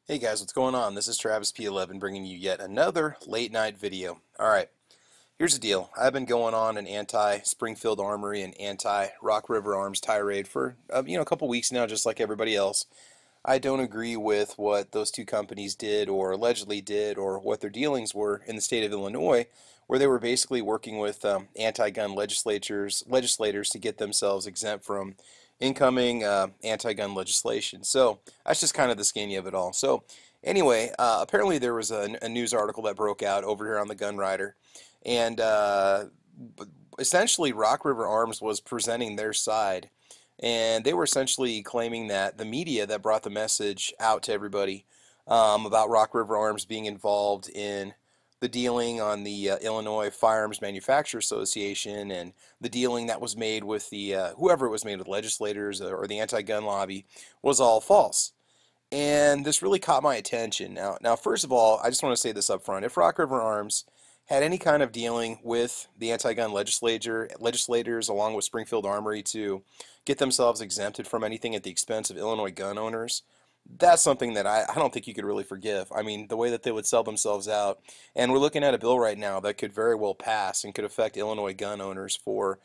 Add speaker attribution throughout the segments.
Speaker 1: Hey guys, what's going on? This is Travis P11 bringing you yet another late night video. Alright, here's the deal. I've been going on an anti-Springfield Armory and anti-Rock River Arms tirade for a couple weeks now, just like everybody else. I don't agree with what those two companies did or allegedly did or what their dealings were in the state of Illinois, where they were basically working with anti-gun legislators to get themselves exempt from incoming anti-gun legislation. So that's just kind of the skinny of it all. So anyway, apparently there was a news article that broke out over here on the Gun Rider, and essentially Rock River Arms was presenting their side, and they were essentially claiming that the media that brought the message out to everybody about Rock River Arms being involved in the dealing on the Illinois Firearms Manufacturers Association and the dealing that was made with the whoever it was made with, legislators or the anti-gun lobby, was all false. And this really caught my attention. Now, first of all, I just want to say this up front. If Rock River Arms had any kind of dealing with the anti-gun legislators along with Springfield Armory to get themselves exempted from anything at the expense of Illinois gun owners, that's something that I don't think you could really forgive. I mean, the way that they would sell themselves out, and we're looking at a bill right now that could very well pass and could affect Illinois gun owners for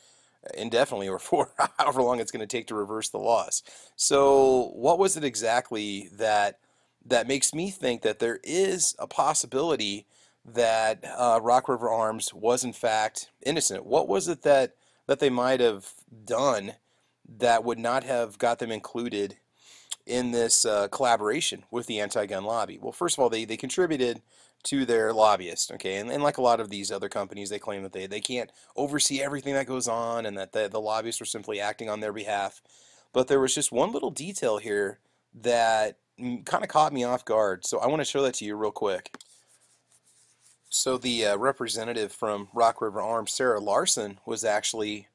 Speaker 1: indefinitely or for however long it's going to take to reverse the laws. So, what was it exactly that makes me think that there is a possibility that Rock River Arms was in fact innocent? What was it that they might have done that would not have got them included in this collaboration with the anti-gun lobby? Well, first of all, they contributed to their lobbyists, okay? And like a lot of these other companies, they claim that they can't oversee everything that goes on and that the lobbyists were simply acting on their behalf. But there was just one little detail here that kind of caught me off guard. So I want to show that to you real quick. So the representative from Rock River Arms, Sarah Larson, was actually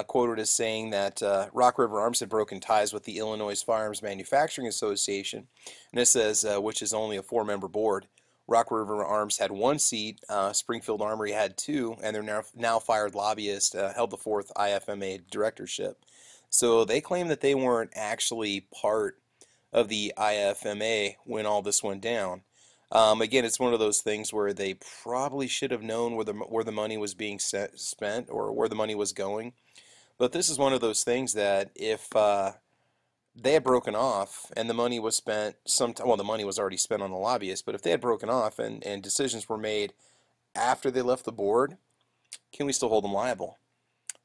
Speaker 1: quoted as saying that Rock River Arms had broken ties with the Illinois Firearms Manufacturing Association, and it says, which is only a four-member board. Rock River Arms had one seat, Springfield Armory had two, and their now fired lobbyist held the fourth IFMA directorship. So they claim that they weren't actually part of the IFMA when all this went down. Again, it's one of those things where they probably should have known where the money was being spent or where the money was going. But this is one of those things that if they had broken off and the money was spent sometime, well, the money was already spent on the lobbyists, but if they had broken off and decisions were made after they left the board, can we still hold them liable?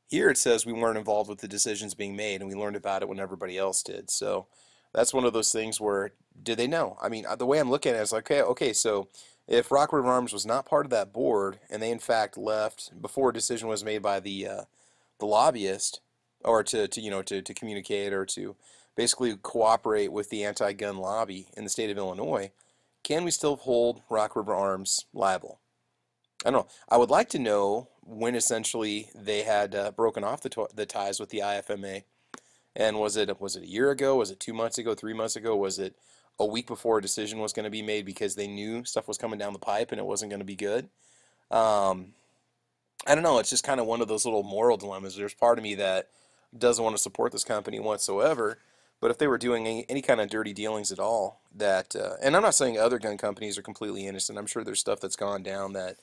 Speaker 1: Here it says we weren't involved with the decisions being made and we learned about it when everybody else did. So that's one of those things where, did they know? I mean, the way I'm looking at it is like, okay, so if Rock River Arms was not part of that board and they in fact left before a decision was made by the lobbyist, or to communicate or to basically cooperate with the anti-gun lobby in the state of Illinois, can we still hold Rock River Arms liable? I don't know. I would like to know when essentially they had broken off the ties with the IFMA. And was it a year ago? Was it 2 months ago? 3 months ago? Was it a week before a decision was going to be made because they knew stuff was coming down the pipe and it wasn't going to be good? Um, I don't know. It's just kind of one of those little moral dilemmas. There's part of me that doesn't want to support this company whatsoever, but if they were doing any kind of dirty dealings at all, and I'm not saying other gun companies are completely innocent. I'm sure there's stuff that's gone down that,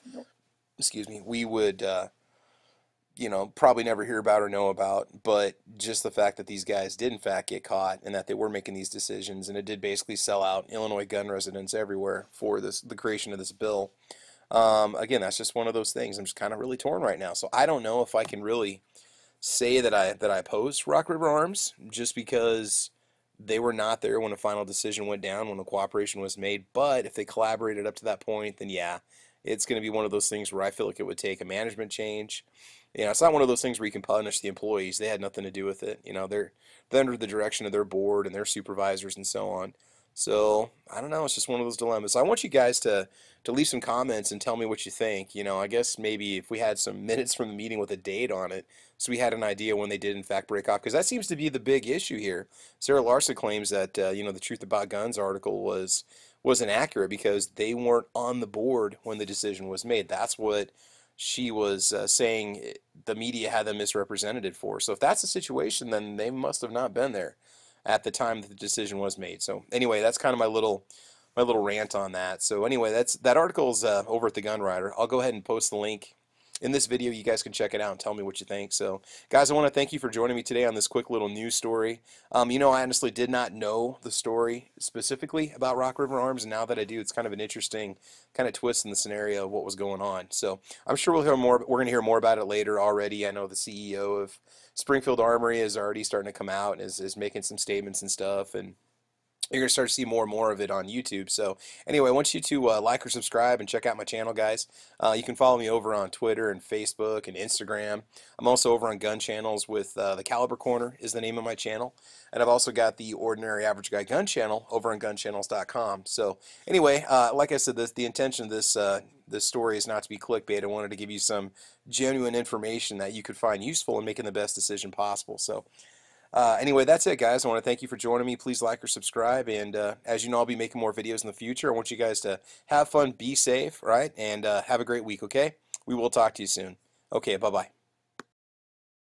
Speaker 1: excuse me, we would, probably never hear about or know about, but just the fact that these guys did in fact get caught and that they were making these decisions, and it did basically sell out Illinois gun residents everywhere for the creation of this bill. Again, that's just one of those things. I'm just kind of really torn right now. So I don't know if I can really say that I oppose Rock River Arms just because they were not there when a final decision went down, when the cooperation was made. But if they collaborated up to that point, then yeah, it's going to be one of those things where I feel like it would take a management change. It's not one of those things where you can punish the employees. They had nothing to do with it. They're under the direction of their board and their supervisors and so on. So I don't know. It's just one of those dilemmas. So I want you guys to leave some comments and tell me what you think. I guess maybe if we had some minutes from the meeting with a date on it, so we had an idea when they did in fact break off, because that seems to be the big issue here. Sarah Larson claims that the Truth About Guns article was inaccurate because they weren't on the board when the decision was made. That's what she was saying the media had them misrepresented for. So if that's the situation, then they must have not been there at the time that the decision was made. So anyway, that's kind of my little my little rant on that. So anyway, that article's over at the Gun Writer. I'll go ahead and post the link in this video. You guys can check it out and tell me what you think. So guys, I want to thank you for joining me today on this quick little news story. You know, I honestly did not know the story specifically about Rock River Arms, and now that I do, it's kind of an interesting kind of twist in the scenario of what was going on. So I'm sure we'll hear more. We're going to hear more about it later already. I know the CEO of Springfield Armory is already starting to come out and is making some statements and stuff, and you're going to start to see more and more of it on YouTube. So anyway, I want you to like or subscribe and check out my channel, guys. You can follow me over on Twitter and Facebook and Instagram. I'm also over on gun channels with the Caliber Corner is the name of my channel. And I've also got the Ordinary Average Guy Gun channel over on gunchannels.com. So anyway, like I said, the intention of this story is not to be clickbait. I wanted to give you some genuine information that you could find useful in making the best decision possible. So anyway, that's it, guys. I want to thank you for joining me. Please like or subscribe. And as you know, I'll be making more videos in the future. I want you guys to have fun, be safe, right? And have a great week, okay? We will talk to you soon. Okay, bye-bye.